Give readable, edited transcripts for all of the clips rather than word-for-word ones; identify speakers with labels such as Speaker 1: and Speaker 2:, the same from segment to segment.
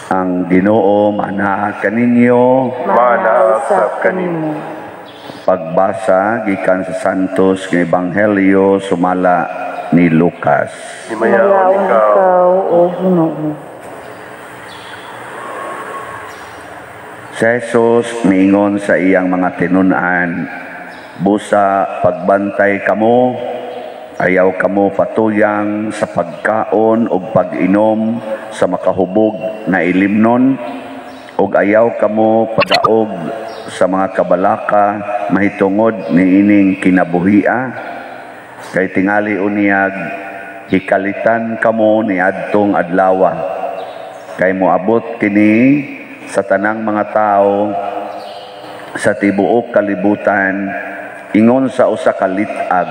Speaker 1: Ang Ginoo manaag kaninyo.
Speaker 2: Manausap kanimo.
Speaker 1: Pagbasa gikan sa Santos nga Ebanghelyo sumala ni Lucas.
Speaker 2: Himayaon ikaw, O Ginoo.
Speaker 1: Si Jesus niingon sa iyang mga tinun-an, busa pagbantay kamo, ayaw kamo patuyang sa pagkaon o pag-inom sa makahubog na ilimnon, o ayaw kamo padaog sa mga kabalaka mahitungod ni ining kinabuhia. Kay tingali uniyag, hikalitan kamo ni adtong adlawa. Kay moabot kini sa tanang mga tao sa tibuok kalibutan, ingon sa usa ka litag,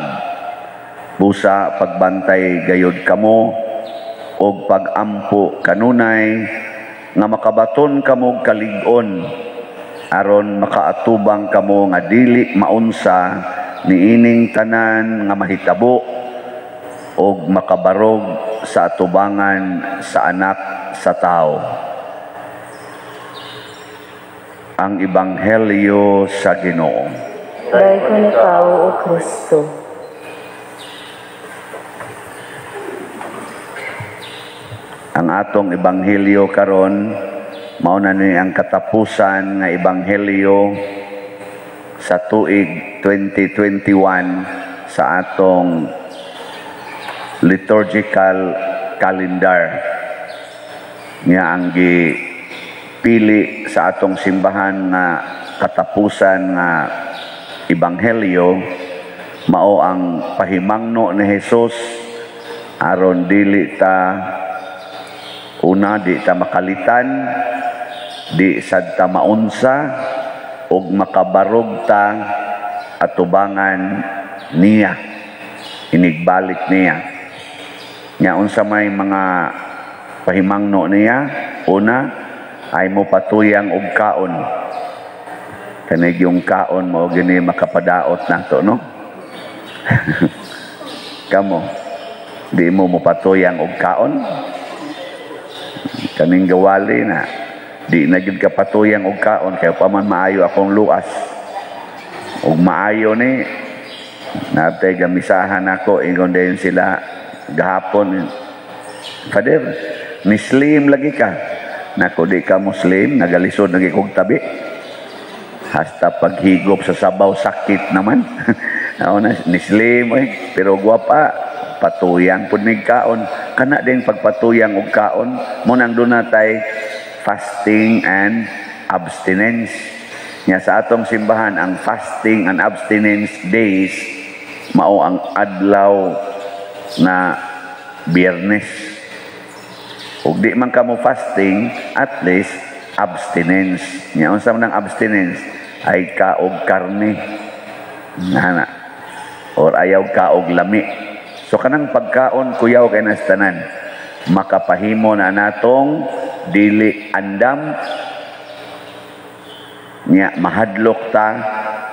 Speaker 1: busa pagbantay gayod kamo og pagampo kanunay nga makabaton kamo kalig-on aron makaatubang kamo nga dili maunsa niining tanan nga mahitabo og makabarog sa atubangan sa anak sa tao. Ang Ebanghelyo sa Ginoo.
Speaker 2: Dayon ikaw, O Kristo.
Speaker 1: Ang atong Ebanghelyo karon mao na ni ang katapusan nga Ebanghelyo sa tuig 2021 sa atong liturgical calendar. Nga ang pili sa atong simbahan nga katapusan nga Ebanghelyo mao ang pahimangno ni Jesus aron dili ta una di ta makalitan, di sad ta maunsa ug makabarog ta atubangan niya, inigbalik niya. Nya unsa may mga pahimangno niya? Una, ay mo patuyang og kaon. Kanig yung kaon mo gini makapadaot nato, no? Kamo, di mo patuyang og kaon? Kaning gawali na, di na gid ka patuyang og kaon, kaya pa man maayo akong luas. Og maayo ni, natay gamisahan ako, ingon din sila gahapon. Father, Muslim lagi ka. Nako di ka Muslim, nagalisod lagi kong tabi. Hasta paghigop sa sabaw sakit naman. Muslim, pero guwapa, patuyang pud mig kaon. Kana din pagpatuyang og kaon, mo nang dunatay fasting and abstinence. Nya sa atong simbahan ang fasting and abstinence days mao ang adlaw na Biyernes. Ug di man kamo fasting, at least abstinence. Nya unsa man ang abstinence? Ay ka og karne. Nana. Or ayaw ka og lami. So kanang pagkaon kuyaw kay nas tanan, makapahimo na natong dili andam, nya mahadlok ta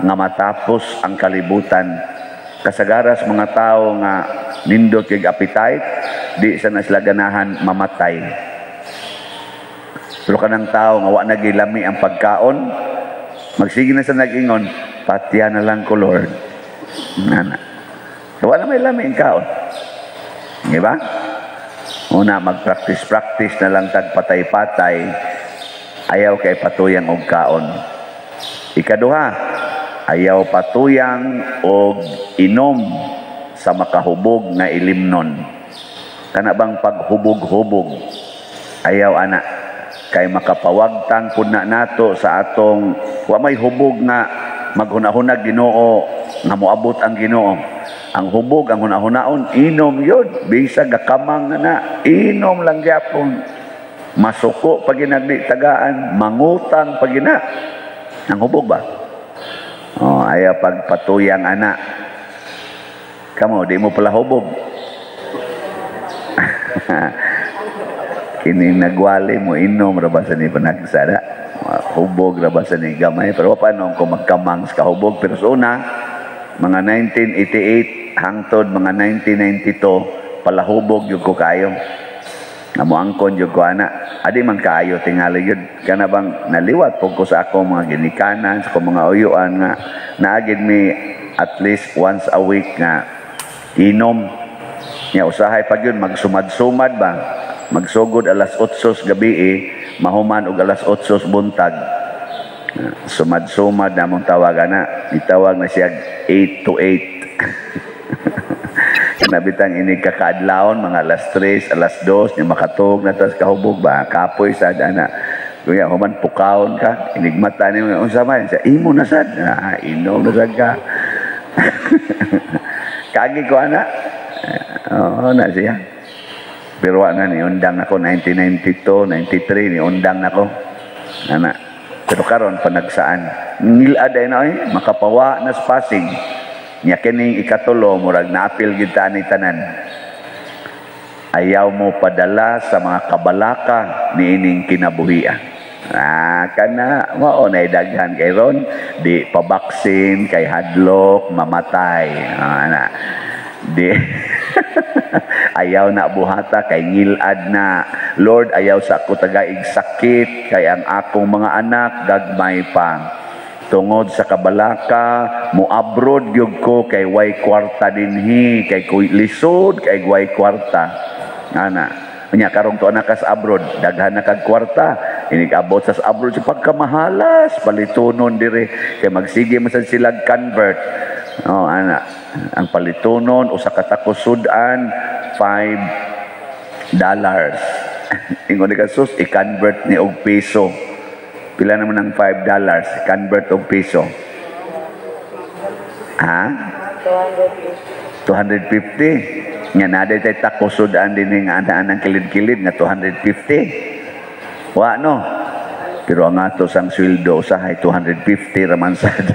Speaker 1: nga matapos ang kalibutan. Kasagaras mga tao nga nindot kay appetite, di sa naslaganahan mamatay. Pero kanang tao nga wa nagilami ang pagkaon, magsige na sa nag-ingon, patya na lang ko Lord. Nana. So, wala may lami ang kaon. Di ba? Una, mag-practice na lang tagpatay-patay, ayaw kay patuyang og kaon. Ikaduha, ayaw patuyang og inom sa makahubog na ilimnon. Kana bang paghubog-hubog, ayaw ana. Kay makapawagtang pud na nato sa atong wa may hubog nga maghunahunag Ginoo nga moabot ang Ginoo. Ang hubog, ang hunahunaon, inom yun. Bisag gakamang na, inom lang gyapon. Masuko pag ginagdi tagaan, mangutang pag gina. Ang hubog ba? Oh, ayaw pagpatuyang anak. Kamo, di mo pala hubog. Kini nagwali mo, inom, rabasan ni panagsara. Hubog, rabasan ni gamay. Pero paano kung magkamang sa kahubog? Pero sa una, mga 1988 hangtod mga 1992 palahubog yung ko kayo. Namuangkon jud ko ana, adi man kaayo tingali yun, kana bang naliwat po ko sa akong mga ginikanan, sa akong mga uyuan nga, naagid mi at least once a week nga inom. Nya usahay pag yun, magsumad-sumad ba, magsugod alas 8 gabi mahuman og alas 8 buntag. Sumad-sumad na mong tawagan na, itawag na siya 8 to 8. Nabitang ini kakaadlawon mga alas 3, alas 2 ni makatog na tas kahubog ba kapoy sad ana. Kuya human pukaon ka inigmata ni unsa man sa imo na sad inom na sad ka. Kagi ko ana. Na siya. Pero ana ni undang ako 1992, 93 ni undang nako. Ana. Pero karon panagsaan. Ngilad ay na makapawa na sa Pasig. Nya kining ikatulo murag naapil gid ta ni tanan. Ayaw mo padala sa mga kabalaka niining kinabuhian. Kana mao na daghan kay ron di pabaksin kay hadlok mamatay. Ana. Di ayaw na buhata kay ngilad na. Lord, ayaw sa ako tagaig sakit kay ang akong mga anak gagmay pa. Tungod sa kabalaka, muabrod gyud ko kay way kwarta dinhi, kay lisod kay way kwarta. Ana, nya karong to anak sa abroad, daghan na kag kwarta. Inig-abot sa abroad sa pagkamahalas, palitunon dire kay magsige man sad sila convert. Ana, ang palitunon usa ka takusudan $5. Ingon ka sus i-convert ni og piso. Pila naman ng $5, convert og piso. Ha? 250. Nga na day takusudaan din nga anaan ng kilid-kilid nga 250. Wa no. Pero ang ato sang sweldo usahay 250 raman sad.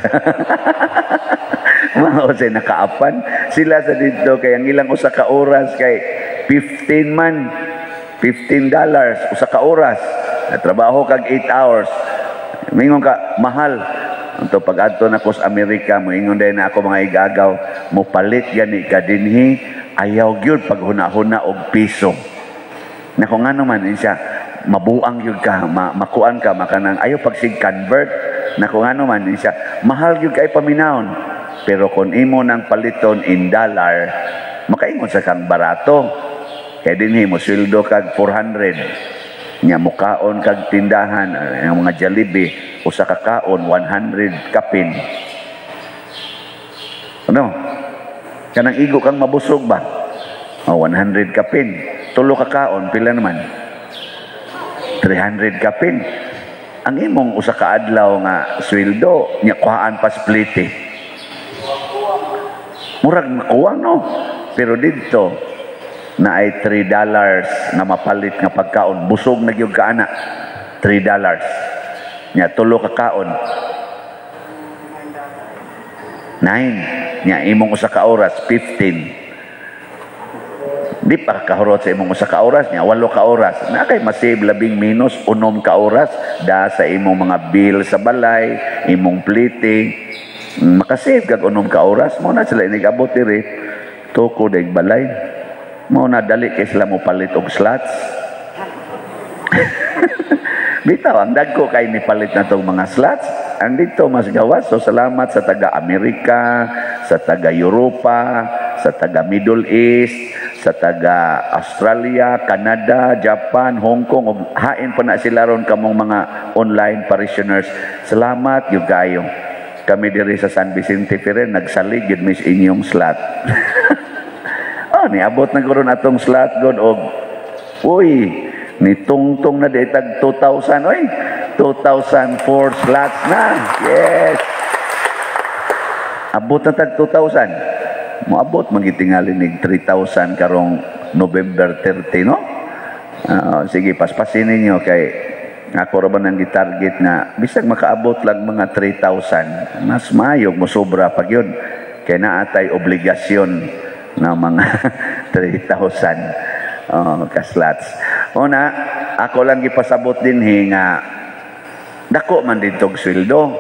Speaker 1: Mao say nakaapan sila sa dito kay ang ilang usa ka oras kay 15 man. $15 usa ka oras. Trabaho kag 8 hours. Mingon ka mahal. Unto pag adto na ko sa Amerika, moingon din na ako mga igagaw, mo palit gani ka dinhi, ayaw gyud pag hunahuna og piso. Na kung ano man siya, mabuang gyud ka, makuan ka makanang ayaw pag sig convert. Na kung ano man siya, mahal gyud kay paminawon. Pero kung imo nang paliton in dollar, makaingon sa kang barato. Kay dinhi mo sweldo kag 400. Nya mukaon kag tindahan ang mga Jollibee usa ka kaon 100 kapin. Ano? Kanang igo kang mabusog ba? 100 kapin. Tulo ka kaon pila naman? 300 kapin. Ang imong usa ka adlaw nga sweldo nya kuhaan pa split. Murag makuwang no. Pero dito na ay $3 na mapalit nga pagkaon busog na gyud ka ana $3 nya tulo ka kaon 9 nya imong usa ka oras 15 di pa kahurot sa imong usa ka oras nya 8 ka oras na kay masave labing minus 6 ka oras da sa imong mga bill sa balay imong plite makasave kag 6 ka oras mo na sila inigabot diri tuko daig balay. Mo na dali kay sila mo palit og slots. Bitaw ang dagko kay ni palit na tong mga slots. Ang dito mas gawas. So salamat sa taga Amerika, sa taga Europa, sa taga Middle East, sa taga Australia, Canada, Japan, Hong Kong ug hain pa na sila ron kamong mga online parishioners. Salamat gyud kayo. Kami diri sa San Vicente Ferrer nagsalig gyud mis inyong slot. Niabot na guro atong slot god og uy ni tungtong na ditag 2,000 oy 2004 slots na yes abot na tag 2,000 moabot magitingali nig 3,000 karong November 30 no sige paspasin ninyo kay ako ra ba nang gitarget na bisag makaabot lang mga 3,000 mas mayog mo sobra pag yun kay naatay obligasyon na mga 3,000 ka-slots. Una, ako lang gipasabot din nga dako man dito sweldo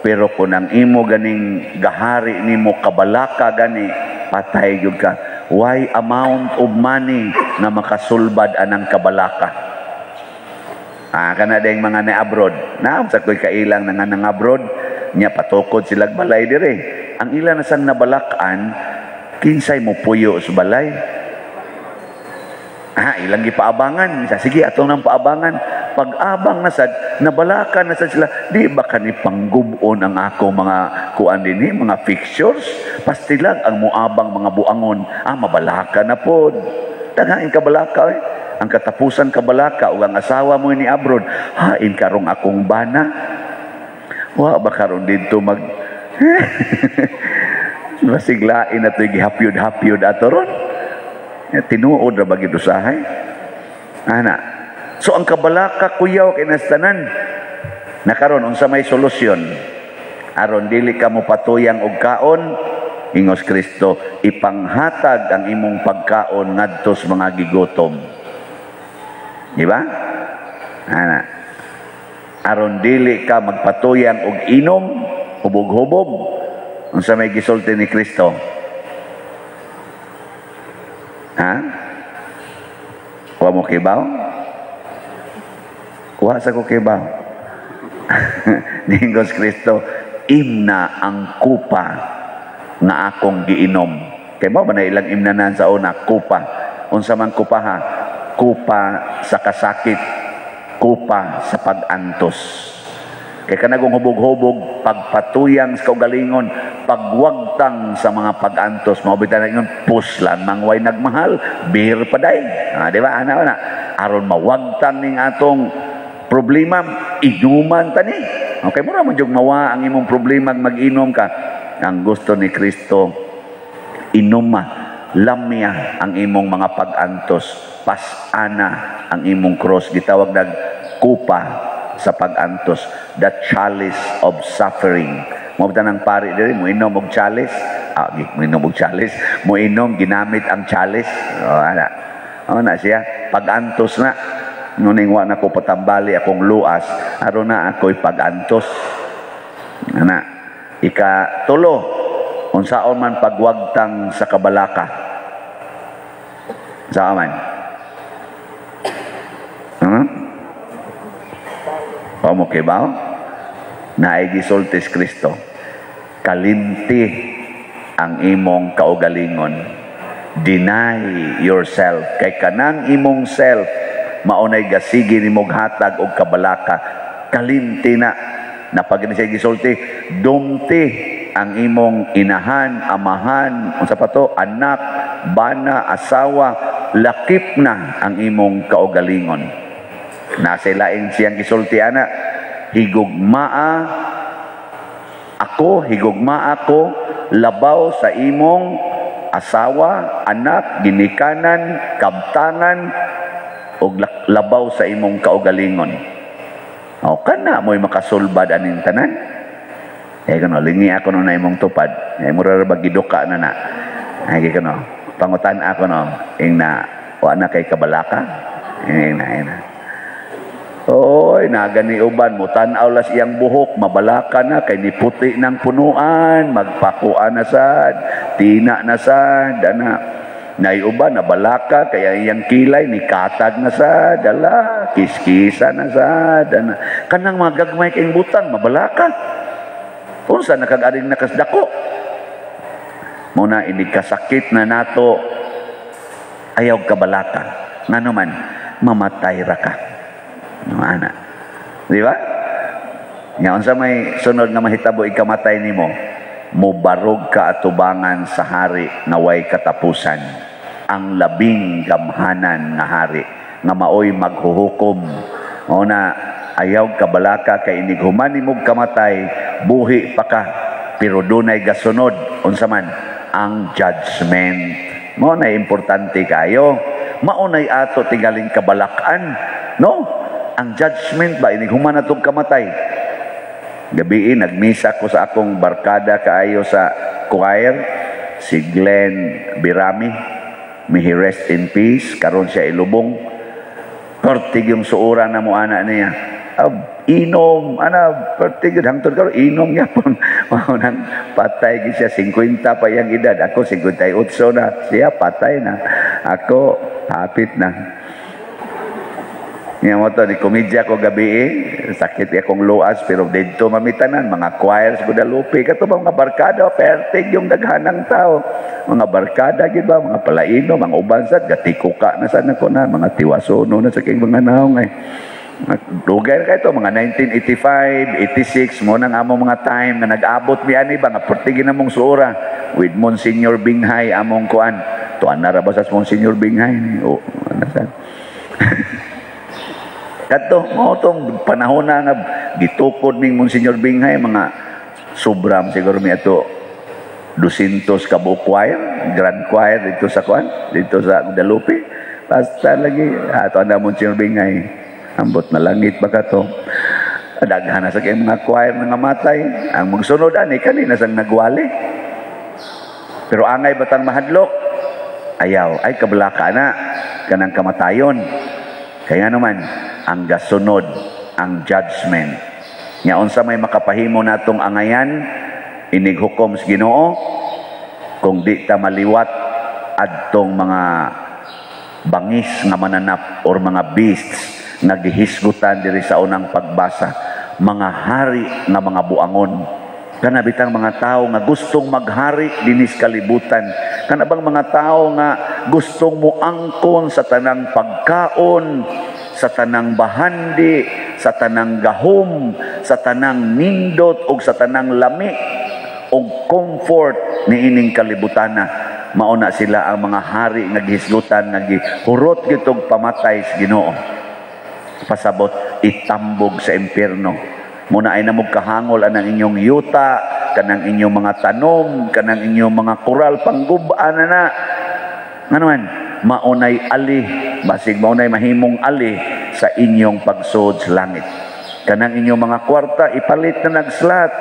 Speaker 1: pero kung ang imo ganing gahari nimo kabalaka gani patay gyud ka why amount of money na makasulbad anang kabalaka. Kana ding mga na-abroad. Sa ko'y kailang nga nang abroad, niya patukod silag balay dire. Ang ilan na sang nabalakan, kinsay mo puyo sa balay. Ilang gipaabangan. Sige, atong nang paabangan. Pag-abang na sad, nabalakan na sad sila. Di ba ka ni panggubon ang ako mga kuan din mga fixtures? Pastilag ang muabang mga buangon. Mabalaka na po. Taghain kabalaka Ang katapusan kabalaka o ang asawa mo ni abroad, hain karong akong bana. Wa ba karon dito mag masiglain na ito'y gihapyod-hapyod ato ron. Tinuod na bagid usahay. So ang kabalaka kuyaw kay nastanan. Nakaron unsa may solusyon? Aron dili ka mo patuyang og kaon, ingos Kristo, ipanghatag ang imong pagkaon ngadto sa mga gigutom. Di ba? Aron dili ka magpatuyang og inom, hubog-hubog, unsa may gisulti ni Kristo. Wa mo kibaw? Wa sa ko kibaw. Ningos Kristo, imna ang kupa nga akong giinom. Kay mo ba na ilang imnanan sa una? Kupa. Unsa man kupa Kupa sa kasakit, kupa sa pag-antos. Kaya kanagong hubog-hubog, pagpatuyang sa kaugalingon, pagwagtang sa mga pag-antos, mabitan na yun, puslan, mangway nagmahal, beer pa day. Di ba? Aron mawagtang ning atong problema, inuman tani. Okay, mura mo diyog mawa ang imong problema, mag-inom ka. Ang gusto ni Kristo, inuma, lamya ang imong mga pag-antos, pasana ang imong cross, gitawag nag kupa sa pag-antos, the chalice of suffering. Mo ng pari diri, mo inom og chalice, mo inom og chalice, mo inom ginamit ang chalice. Na siya pag-antos na. Nuning wa na ko patambali akong luas, aron na ako'y pag-antos. Ikatulo, unsaon man pagwagtang sa kabalaka. Saan man? Okay ba? Naay gisultis Kristo. Kalimti ang imong kaugalingon. Deny yourself. Kay kanang imong self, maunay gasigi ni mong hatag og kabalaka. Kalimti na. Napag siya gisulti, dumti ang imong inahan, amahan, unsa pa to, anak, bana, asawa, lakip na ang imong kaugalingon. Nasa laing siyang gisulti higugmaa ako, labaw sa imong asawa, anak, ginikanan, kabtangan, o labaw sa imong kaugalingon. Kana mo'y makasulbad aning tanan. Lingi ako na imong tupad. Mura ba giduka na. Pangutan ako wa na kay kabalaka. Oy, nagani uban mo tan-aw las iyang buhok, mabalaka na kay niputi ng punuan, magpakuan na sad, tina na sad, naiuban na balaka kaya iyang kilay nikatag na sad, kiskisa na sad, kanang mga gagmay kayong butang mabalaka. Unsa nakag-aring nakasdako? Muna ini kasakit na nato ayaw kabalaka. Ngano man mamatay ra ka. Di ba? Nga unsa may sunod nga mahitabo ikamatay nimo, mubarog ka atubangan sa hari nga way katapusan, ang labing gamhanan nga hari nga maoy maghuhukom. Una ayaw kabalaka kay inighuman nimog kamatay, buhi pa ka pero dunay gasunod unsa man ang judgment. Mao na importante kayo. Maunay ato tingaling kabalakan, no? Ang judgment ba, inighuman na itong kamatay. Gabi, nagmisa ko sa akong barkada kaayo sa choir, si Glenn Birami. May he rest in peace. Karon siya ilubong. Kortig yung suura na mo anak niya. inom, pertigid, hangtod ka, inom niya po. Nang patay siya, 50 pa yung edad. Ako, 58 na. Siya, patay na. Ako, hapit na. Nga mo to, di komedya ko gabi sakit akong luas, pero dito mamitanan, mga choirs, Guadalupe, kato ba mga barkada, pertig yung daghanang tao. Mga barkada, ba, mga palaino, mga ubansat, gatikuka na sana ko na, mga tiwasono na sa king mga naong Lugar ka ito, mga 1985, 86, mo nang among mga time na nag-abot biyani ba, nga pertigin na mong suura, with Monsignor Binghay, among kuan. Tuan na rabas sa Monsignor Binghay. O, nasan? Kato, mo itong panahon na nga gitukod ning Monsignor Binghay, mga sobram siguro mi ato 200 ka buok choir, grand choir dito sa kuan, dito sa Guadalupe. Basta lagi ato na Monsignor Binghay, ambot na langit ba kato. Daghan na sa kay mga choir nga matay. Ang magsunod ani kanina sang nagwali. Pero angay batang mahadlok. Ayaw, ay kabalaka na kanang kamatayon. Kaya naman ang gasunod, ang judgment. Nga unsa may makapahimo natong angayan, inighukom sa Ginoo, kung di ta maliwat adtong mga bangis nga mananap or mga beasts nga gihisgutan diri sa unang pagbasa, mga hari nga mga buangon. Kana bitang mga tao nga gustong maghari dinis kalibutan. Kana bang mga tao nga gustong muangkon sa tanang pagkaon, sa tanang bahandi, sa tanang gahom, sa tanang nindot o sa tanang lami o comfort ni ining kalibutana. Mauna sila ang mga hari nga gihisgutan nga gihurot gitog pamatay sa Ginoo. Pasabot itambog sa impyerno. Muna ay namog kahangol anang inyong yuta, kanang inyong mga tanom, kanang inyong mga kural panggubaan na. Nganuman, maunay ali, basig maunay mahimong ali sa inyong pagsud sa langit. Kanang inyong mga kwarta ipalit na nagslat.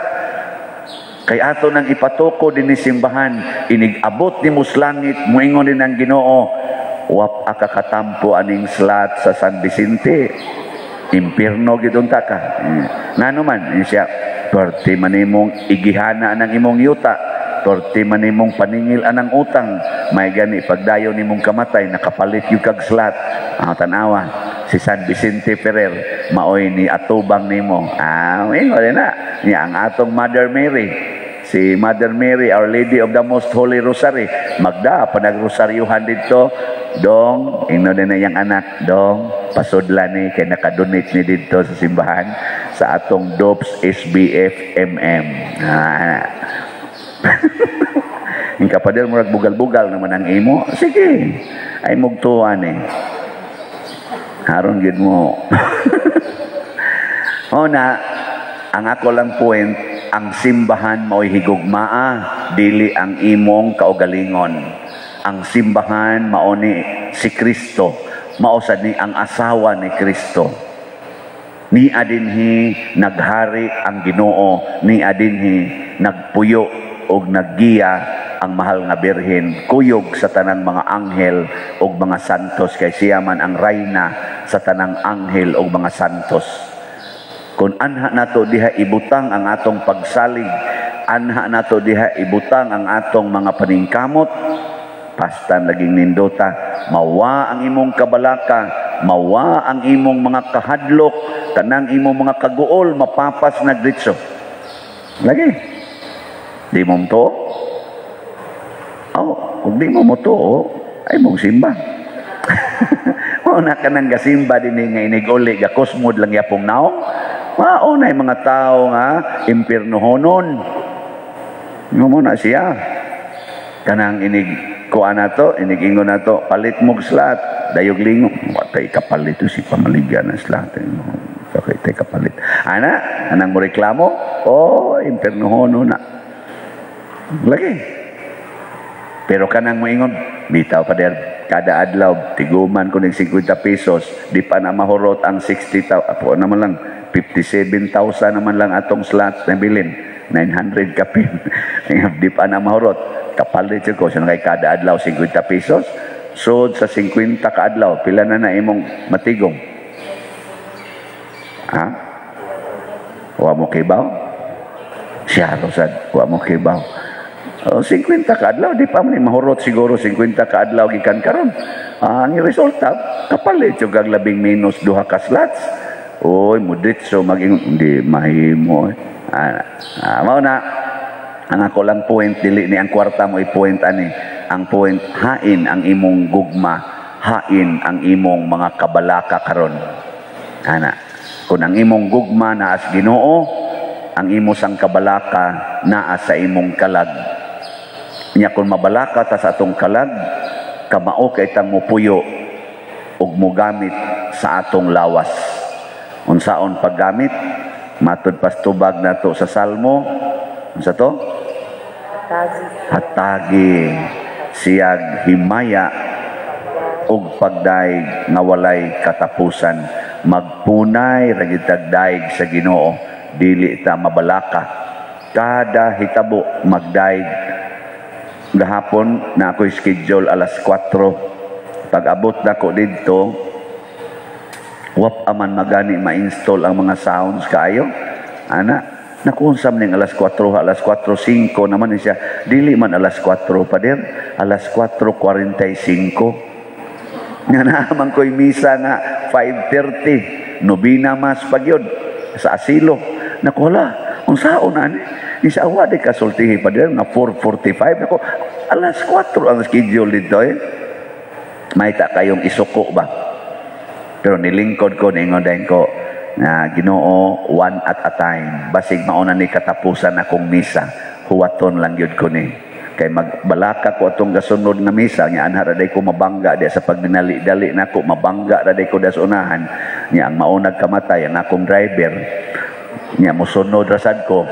Speaker 1: Kay ato nang ipatuko din ni simbahan, inigabot ni muslangit, muingon din ang Ginoo, wap akakatampo aning slat sa San Vicente. Impierno gidong taka. Ngano man siya, perti manimong igihana ng imong yuta, perti manimong paningil anang utang, may gani pagdayo nimong kamatay nakapalit yung kagslat. Tanawa si San Vicente Ferrer maoy ni atubang nimo. Ingon na niya ang atong Mother Mary. Si Mother Mary, Our Lady of the Most Holy Rosary, magda panag-rosaryuhan dito. Dong, ingno din na yung anak, dong, pasudlan ni, kaya nakadonate ni dito sa simbahan, sa atong DOPS SBF MM. Yung kapader mo bugal-bugal naman ang imo, sige, ay mugtuan haron gid mo. Ang ako lang point, ang simbahan mao'y higugmaa, dili ang imong kaugalingon. Ang simbahan mao ni si Kristo, mao sad ni ang asawa ni Kristo. Ni adinhi naghari ang Ginoo, ni adinhi nagpuyo og naggiya ang mahal nga birhen, kuyog sa tanang mga anghel og mga santos, kay siya man ang reyna sa tanang anghel og mga santos. Kung anha nato diha ibutang ang atong pagsalig, anha nato diha ibutang ang atong mga paningkamot, pastan laging nindota, mawa ang imong kabalaka, mawa ang imong mga kahadlok, kanang imong mga kaguol mapapas na gritso. Lagi. Di mo to? Kung di mo to, ay mong simba. Una ka nang gasimba din nga iniguli, gakosmod lang yapong naong. Maunay mga tao nga impirnohonon. Nga muna siya. Kanang kuan nato, inigingon nato, palit mog slat, dayog lingo. Watay kapalit to si pamaligyan ng slat. Tay kapalit. Anang mo reklamo? Impirnohono na. Lagi. Pero kanang moingon, bitaw pa der kada adlaw, tiguman ko ng 50 pesos, di pa na mahurot ang 60,000. Apo naman lang, 57,000 naman lang atong slot na bilin. 900 kapin. Di pa na mahurot. Kapalit ko siya kay kada adlaw 50 pesos. So sa 50 ka adlaw, pila na imong matigong? Ha? Wa mo kibaw? Siya rosad, wa mo kibaw. 50 ka adlaw, di pa man mahurot siguro 50 ka adlaw gikan karon. Ang resulta, kapalit yung gaglabing minus 2 ka slots. Oy, muditso maging hindi mahimo. Mao na ang ako lang point, dili ni ang kwarta mo i-point ani. Ang point, hain ang imong gugma, hain ang imong mga kabalaka karon. Ana, kung ang imong gugma naa sa Ginoo, ang imo sang kabalaka naa sa imong kalag. Nya kung mabalaka ta sa atong kalag, kamao kay tang mupuyo ug mogamit sa atong lawas. Unsaon paggamit? Matud pastubag nato sa Salmo. Unsa to? Hatagi siyag himaya ug pagdaig nga walay katapusan. Magpunay ra gyud daig sa Ginoo, dili ta mabalaka. Kada hitabo magdaig. Gahapon na ako schedule alas 4. Pag abot na ko dito, wap aman magani ma-install ang mga sounds kayo. Ana, nakunsam ning alas 4, alas 4:05 naman siya. Dili man alas 4 pa din, alas 4:45. Nga naman ko'y misa nga 5:30. Nobina mas pagyod sa asilo. Nakuha, unsaon na ni? Di sa awa di kasultihi pa din nga 4:45. Naku, alas 4 ang schedule dito eh. May ta kayong isuko ba? Pero nilingkod ko, ningon din ko, na Ginoo, one at a time. Basig mauna ni katapusan akong misa. Huwaton lang yun ko ni. Kay magbalaka ko atong gasunod na misa, nga anhara day ko mabangga, di sa pagdinali-dali na ko, mabangga na day ko das unahan. Nga ang maunag kamatay, ang akong driver, nga musunod rasad ko,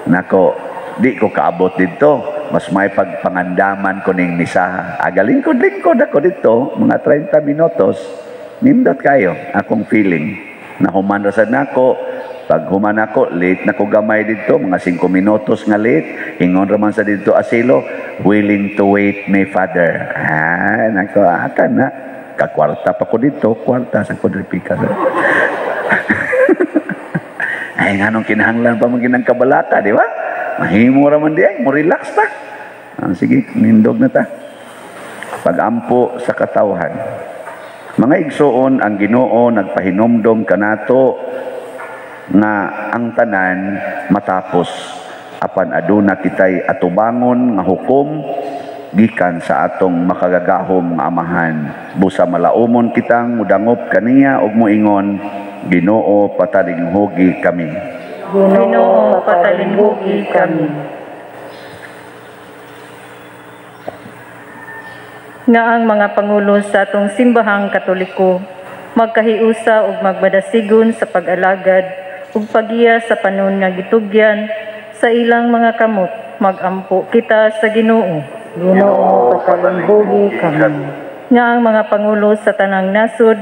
Speaker 1: nako, di ko kaabot dito. Mas may pagpangandaman ko ning misa. Agalingkod-lingkod ako dito, mga 30 minutos. Nindot kayo, akong feeling. Na human rasad na ako, pag human ako, late na ko gamay dito, mga 5 minutos nga late. Hingon raman sa dito asilo, willing to wait may father. Nako, akan na. Kakwarta pa ko dito, kwarta sa kwadripika. Ay, nganong kinahanglan pa maging ng kabalaka, di ba? Mahimo raman diyan, mo relax ta. Sige, nindog na ta. Pag-ampo sa katawhan. Mga igsoon, ang Ginoo nagpahinomdom kanato nga ang tanan matapos apan aduna kitay atubangon nga hukom gikan sa atong makagagahom nga amahan. Busa malaumon kitang mudangop kaniya ug moingon, Ginoo patalinghugi kami.
Speaker 2: Ginoo patalinghugi kami.
Speaker 3: Nga ang mga pangulo sa atong simbahang Katoliko magkahiusa ug magbadasigon sa pag-alagad ug pagiya sa panon nga gitugyan sa ilang mga kamot. Magampo kita sa Ginoo.
Speaker 2: Ginoo patalinghugi kami.
Speaker 3: Nga ang mga pangulo sa tanang nasod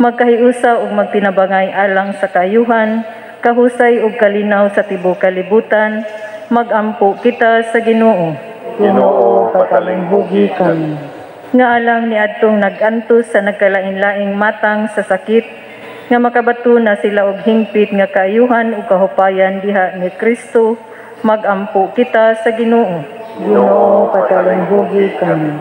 Speaker 3: magkahiusa ug magtinabangay alang sa kayuhan, kahusay ug kalinaw sa tibuok kalibutan. Magampo kita sa Ginoo.
Speaker 2: Ginoo patalinghugi kami.
Speaker 3: Nga alang ni adtong nagantos sa nagkalain-laing matang sa sakit, nga makabato na sila og hingpit nga kaayuhan ug kahupayan diha ni Kristo. Magampo kita sa Ginoo.
Speaker 2: Ginoo patalinghugi kami.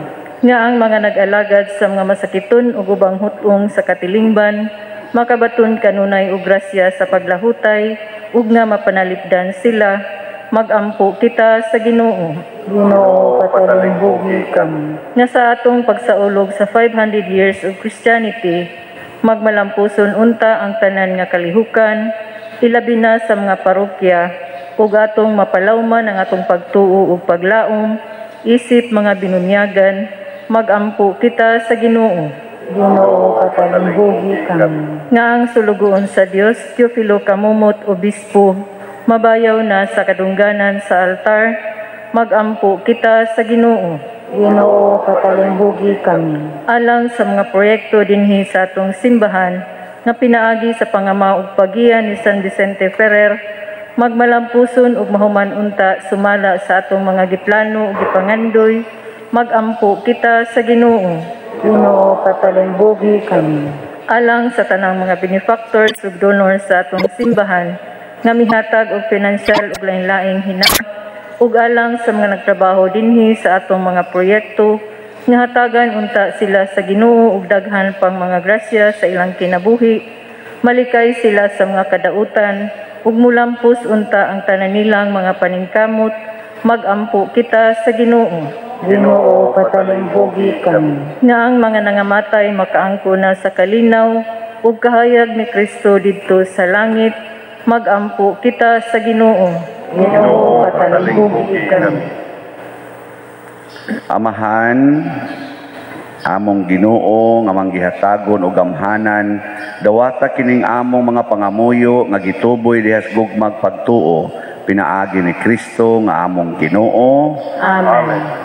Speaker 3: Nga ang mga nag-alagad sa mga masakiton ug ubang hutong sa katilingban, makabaton kanunay og grasya sa paglahutay ug nga mapanalipdan sila. Magampo kita sa Ginoo.
Speaker 2: Ginoo patalinghugi kami.
Speaker 3: Nga sa atong pagsaulog sa 500 years of Christianity, magmalampuson unta ang tanan nga kalihukan, ilabi na sa mga parokya, ug atong mapalawman ang atong pagtuo ug paglaom, isip mga binunyagan. Magampo kita sa Ginoo.
Speaker 2: Ginoo patalinghugi kami.
Speaker 3: Nga ang sulugoon sa Dios, Teofilo Kamumot, Obispo, mabayaw na sa kadungganan sa altar. Magampo kita sa Ginoo.
Speaker 2: Ginoo patalinghugi kami.
Speaker 3: Alang sa mga proyekto dinhi sa atong simbahan nga pinaagi sa pangama ug pagiya ni San Vicente Ferrer, magmalampuson ug mahuman unta sumala sa atong mga giplano ug gipangandoy. Magampo kita sa Ginoo.
Speaker 2: Ginoo patalinghugi kami.
Speaker 3: alang sa tanang mga benefactors ug donor sa atong simbahan nga mihatag og pinansyal ug lain-laing hinang ug alang sa mga nagtrabaho dinhi sa atong mga proyekto nga hatagan unta sila sa Ginoo ug daghan pang mga grasya sa ilang kinabuhi, malikay sila sa mga kadautan ug mulampos unta ang tanan nilang mga paningkamot, magampo kita sa Ginoo.
Speaker 2: Ginoo, patalinghugi kami.
Speaker 3: Nga ang mga nangamatay makaangko na sa kalinaw ug kahayag ni Kristo didto sa langit, magampo kita sa Ginoo.
Speaker 2: Ginoo, patalinghugi kami.
Speaker 1: Amahan, among Ginoo nga manggihatagon og gamhanan, dawata kining among mga pangamuyo nga gituboy dihas gugmag pagtuo, pinaagi ni Kristo nga among Ginoo.
Speaker 2: Amen.